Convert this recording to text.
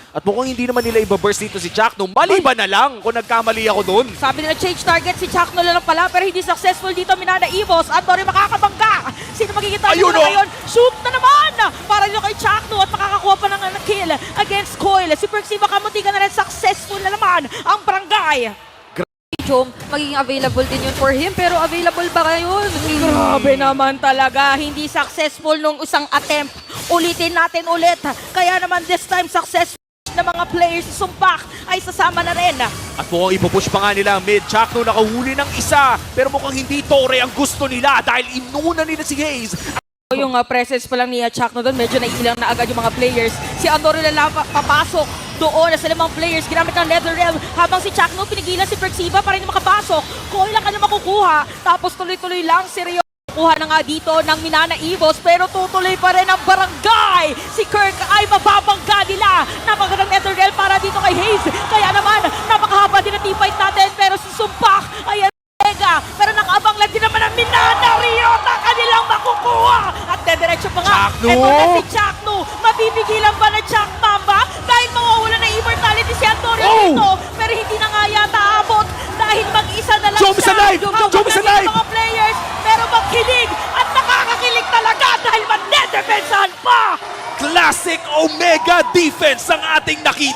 At mukhang hindi naman nila ibaburst dito si Chakno. Maliban na lang kung nagkamali ako dun. Sabi nila change target si Chakno lang pala pero hindi successful dito Minana Evos. Antori makakabangga. Sino magiging target Ayun, na oh! ngayon? Shoot na naman para dito kay Chakno at makakakuha pa ng kill against Coil. Si Perxiva kamuntikan na rin successful na naman ang barangay. Chong, magiging available din yun for him, pero available ba ngayon? Grabe naman talaga. Hindi successful nung isang attempt. Ulitin natin ulit. Kaya naman this time successful na mga players si Sumpak ay sasama na rin. At mukhang ipupush pa nga nila ang mid. Chakno nakahuli ng isa. Pero mukhang hindi Torre ang gusto nila dahil inuna nila si Haze. Yung presence pa lang ni Chakno doon, medyo naiilang na agad yung mga players. Si Andori lang papasok doon sa limang players. Ginamit ng Netherrealm habang si Chakno pinigilan si Perxiva para hindi makapasok. Coil lang ka na makukuha. Tapos tuloy-tuloy lang si Rio. Kuha na nga dito ng Minana Evos pero tutuloy pa rin ang barangay. Si Kirk ay mababangga nila. Napagandang Netherrealm para dito kay Haze. Kaya naman, napakahaba din ang team fight natin pero si Sumpak ay mega. Pero nakaabang lang din naman ang Minana Riota kanilang makukuha. At dediretso pa nga. Chakno! Eto na si Chakno. Mabibigilan ba na Chak Mamba? Dahil mawawala na immortality si Antonio dito. Pero hindi na nga yata abot. Dahil mag-isa na lang Jomis siya. alive! Habang Jomis nandito alive! mga players. Pero magkilig at nakakakilig talaga dahil man-defensahan pa. Classic Omega defense ang ating nakita.